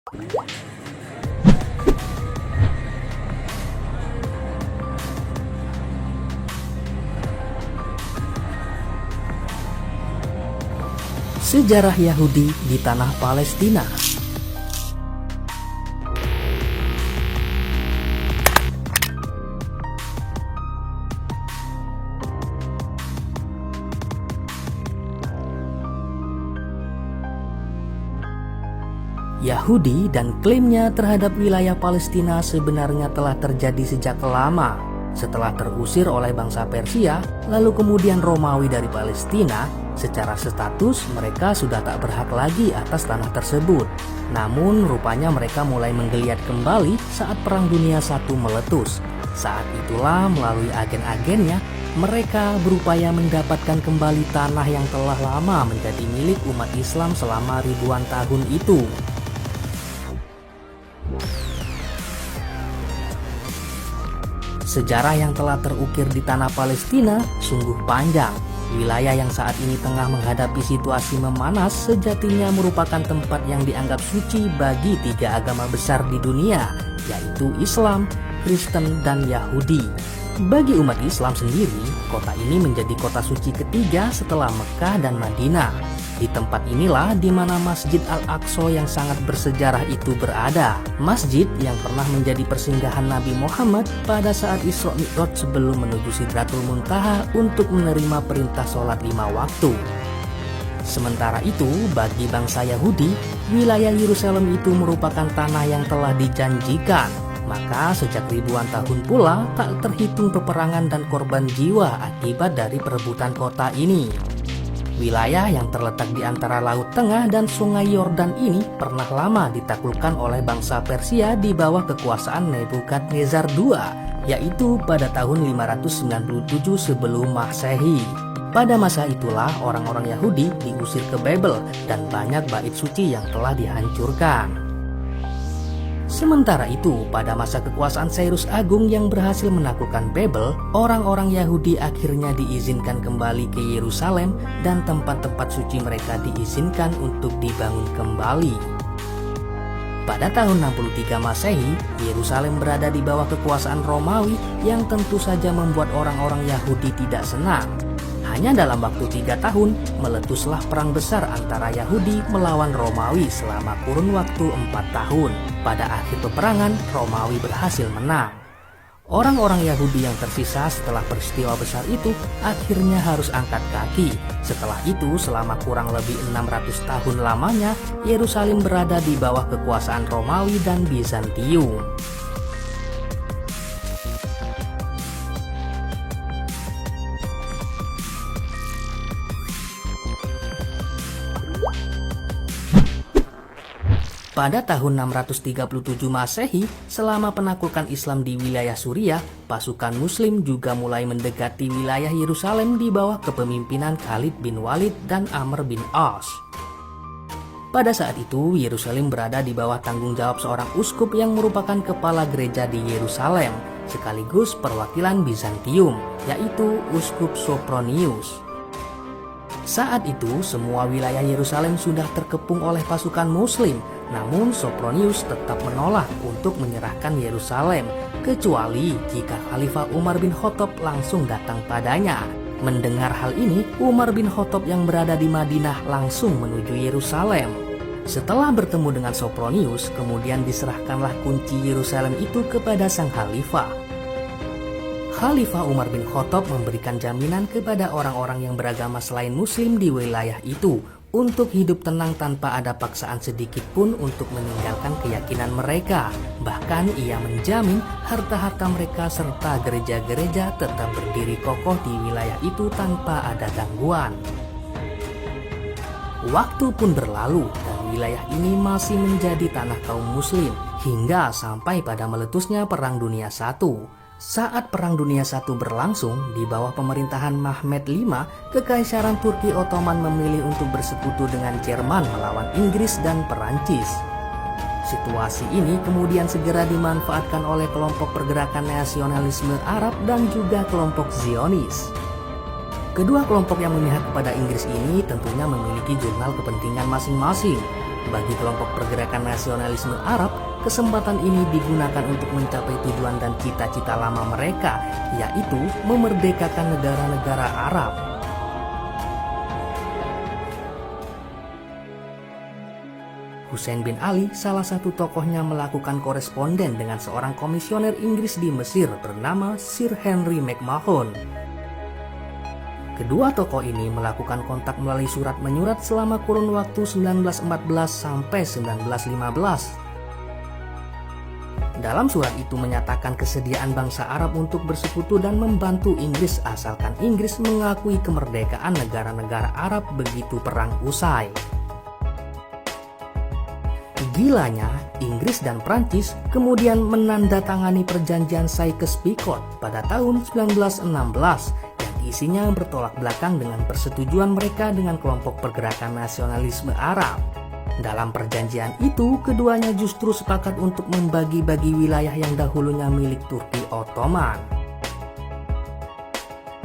Sejarah Yahudi di tanah Palestina. Yahudi dan klaimnya terhadap wilayah Palestina sebenarnya telah terjadi sejak lama. Setelah terusir oleh bangsa Persia, lalu kemudian Romawi dari Palestina, secara status mereka sudah tak berhak lagi atas tanah tersebut. Namun rupanya mereka mulai menggeliat kembali saat Perang Dunia I meletus. Saat itulah melalui agen-agennya, mereka berupaya mendapatkan kembali tanah yang telah lama menjadi milik umat Islam selama ribuan tahun itu. Sejarah yang telah terukir di tanah Palestina sungguh panjang. Wilayah yang saat ini tengah menghadapi situasi memanas sejatinya merupakan tempat yang dianggap suci bagi tiga agama besar di dunia, yaitu Islam, Kristen, dan Yahudi. Bagi umat Islam sendiri, kota ini menjadi kota suci ketiga setelah Mekah dan Madinah. Di tempat inilah di mana Masjid Al-Aqsa yang sangat bersejarah itu berada. Masjid yang pernah menjadi persinggahan Nabi Muhammad pada saat Isra Mi'raj sebelum menuju Sidratul Muntaha untuk menerima perintah sholat 5 waktu. Sementara itu, bagi bangsa Yahudi, wilayah Yerusalem itu merupakan tanah yang telah dijanjikan. Maka sejak ribuan tahun pula tak terhitung peperangan dan korban jiwa akibat dari perebutan kota ini. Wilayah yang terletak di antara Laut Tengah dan Sungai Yordan ini pernah lama ditaklukkan oleh bangsa Persia di bawah kekuasaan Nebukadnezar II, yaitu pada tahun 597 sebelum Masehi. Pada masa itulah orang-orang Yahudi diusir ke Babel dan banyak bait suci yang telah dihancurkan. Sementara itu, pada masa kekuasaan Cyrus Agung yang berhasil menaklukkan Babel, orang-orang Yahudi akhirnya diizinkan kembali ke Yerusalem dan tempat-tempat suci mereka diizinkan untuk dibangun kembali. Pada tahun 63 Masehi, Yerusalem berada di bawah kekuasaan Romawi yang tentu saja membuat orang-orang Yahudi tidak senang. Hanya dalam waktu 3 tahun, meletuslah perang besar antara Yahudi melawan Romawi selama kurun waktu 4 tahun. Pada akhir peperangan, Romawi berhasil menang. Orang-orang Yahudi yang tersisa setelah peristiwa besar itu akhirnya harus angkat kaki. Setelah itu, selama kurang lebih 600 tahun lamanya, Yerusalem berada di bawah kekuasaan Romawi dan Bizantium. Pada tahun 637 Masehi, selama penaklukan Islam di wilayah Suriah, pasukan Muslim juga mulai mendekati wilayah Yerusalem di bawah kepemimpinan Khalid bin Walid dan Amr bin As. Pada saat itu, Yerusalem berada di bawah tanggung jawab seorang uskup yang merupakan kepala gereja di Yerusalem, sekaligus perwakilan Bizantium, yaitu Uskup Sopronius. Saat itu, semua wilayah Yerusalem sudah terkepung oleh pasukan Muslim. Namun Sopronius tetap menolak untuk menyerahkan Yerusalem, kecuali jika Khalifah Umar bin Khattab langsung datang padanya. Mendengar hal ini, Umar bin Khattab yang berada di Madinah langsung menuju Yerusalem. Setelah bertemu dengan Sopronius, kemudian diserahkanlah kunci Yerusalem itu kepada sang Khalifah. Khalifah Umar bin Khattab memberikan jaminan kepada orang-orang yang beragama selain Muslim di wilayah itu untuk hidup tenang tanpa ada paksaan sedikit pun untuk meninggalkan keyakinan mereka. Bahkan ia menjamin harta-harta mereka serta gereja-gereja tetap berdiri kokoh di wilayah itu tanpa ada gangguan. Waktu pun berlalu dan wilayah ini masih menjadi tanah kaum Muslim hingga sampai pada meletusnya Perang Dunia I. Saat Perang Dunia I berlangsung di bawah pemerintahan Mehmed V, Kekaisaran Turki Ottoman memilih untuk bersekutu dengan Jerman melawan Inggris dan Perancis. Situasi ini kemudian segera dimanfaatkan oleh kelompok pergerakan nasionalisme Arab dan juga kelompok Zionis. Kedua kelompok yang memihak kepada Inggris ini tentunya memiliki jurnal kepentingan masing-masing. Bagi kelompok pergerakan nasionalisme Arab, kesempatan ini digunakan untuk mencapai tujuan dan cita-cita lama mereka, yaitu memerdekakan negara-negara Arab. Hussein bin Ali, salah satu tokohnya, melakukan koresponden dengan seorang komisioner Inggris di Mesir bernama Sir Henry McMahon. Kedua tokoh ini melakukan kontak melalui surat menyurat selama kurun waktu 1914 sampai 1915. Dalam surat itu menyatakan kesediaan bangsa Arab untuk bersekutu dan membantu Inggris asalkan Inggris mengakui kemerdekaan negara-negara Arab begitu perang usai. Gilanya, Inggris dan Prancis kemudian menandatangani perjanjian Sykes-Picot pada tahun 1916 yang isinya bertolak belakang dengan persetujuan mereka dengan kelompok pergerakan nasionalisme Arab. Dalam perjanjian itu, keduanya justru sepakat untuk membagi-bagi wilayah yang dahulunya milik Turki Ottoman.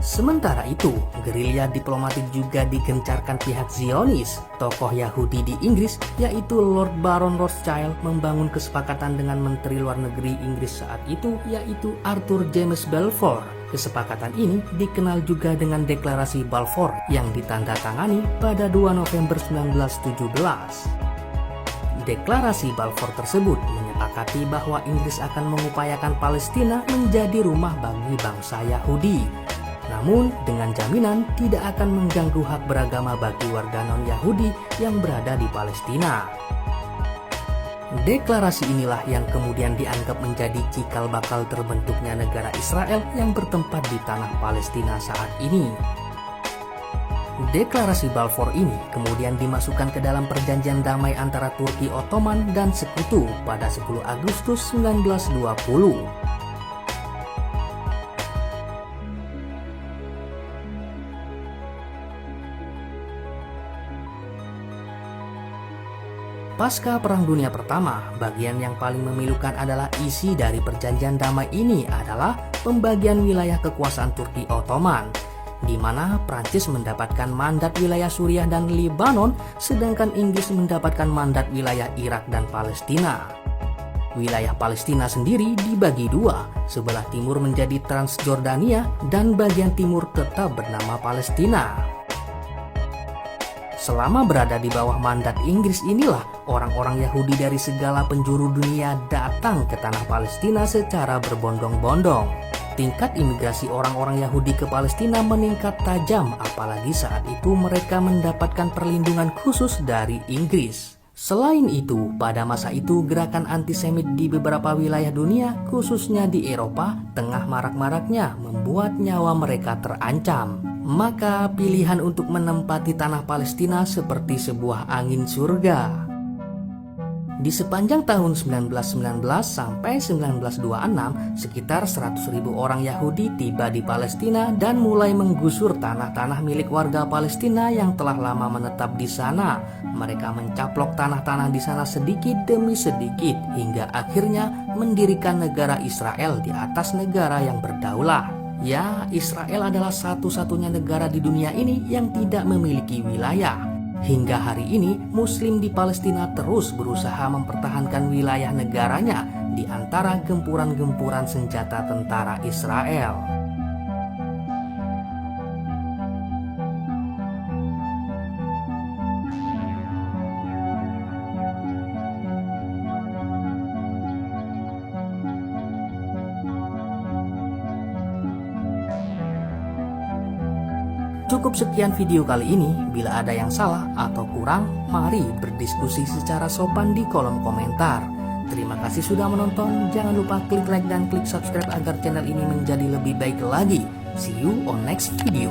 Sementara itu, gerilya diplomatik juga digencarkan pihak Zionis. Tokoh Yahudi di Inggris, yaitu Lord Baron Rothschild, membangun kesepakatan dengan Menteri Luar Negeri Inggris saat itu, yaitu Arthur James Balfour. Kesepakatan ini dikenal juga dengan Deklarasi Balfour yang ditandatangani pada 2 November 1917. Deklarasi Balfour tersebut menyepakati bahwa Inggris akan mengupayakan Palestina menjadi rumah bagi bangsa Yahudi. Namun, dengan jaminan tidak akan mengganggu hak beragama bagi warga non-Yahudi yang berada di Palestina. Deklarasi inilah yang kemudian dianggap menjadi cikal bakal terbentuknya negara Israel yang bertempat di tanah Palestina saat ini. Deklarasi Balfour ini kemudian dimasukkan ke dalam perjanjian damai antara Turki Ottoman dan Sekutu pada 10 Agustus 1920. Pasca Perang Dunia Pertama, bagian yang paling memilukan adalah isi dari perjanjian damai ini adalah pembagian wilayah kekuasaan Turki Ottoman, di mana Prancis mendapatkan mandat wilayah Suriah dan Lebanon, sedangkan Inggris mendapatkan mandat wilayah Irak dan Palestina. Wilayah Palestina sendiri dibagi dua, sebelah timur menjadi Transjordania dan bagian timur tetap bernama Palestina. Selama berada di bawah mandat Inggris inilah orang-orang Yahudi dari segala penjuru dunia datang ke tanah Palestina secara berbondong-bondong. Tingkat imigrasi orang-orang Yahudi ke Palestina meningkat tajam, apalagi saat itu mereka mendapatkan perlindungan khusus dari Inggris. Selain itu, pada masa itu gerakan antisemit di beberapa wilayah dunia, khususnya di Eropa, tengah marak-maraknya membuat nyawa mereka terancam. Maka pilihan untuk menempati tanah Palestina seperti sebuah angin surga. Di sepanjang tahun 1919 sampai 1926, sekitar 100.000 orang Yahudi tiba di Palestina dan mulai menggusur tanah-tanah milik warga Palestina yang telah lama menetap di sana. Mereka mencaplok tanah-tanah di sana sedikit demi sedikit hingga akhirnya mendirikan negara Israel di atas negara yang berdaulat. Ya, Israel adalah satu-satunya negara di dunia ini yang tidak memiliki wilayah. Hingga hari ini, Muslim di Palestina terus berusaha mempertahankan wilayah negaranya di antara gempuran-gempuran senjata tentara Israel. Cukup sekian video kali ini. Bila ada yang salah atau kurang, mari berdiskusi secara sopan di kolom komentar. Terima kasih sudah menonton. Jangan lupa klik like dan klik subscribe agar channel ini menjadi lebih baik lagi. See you on next video.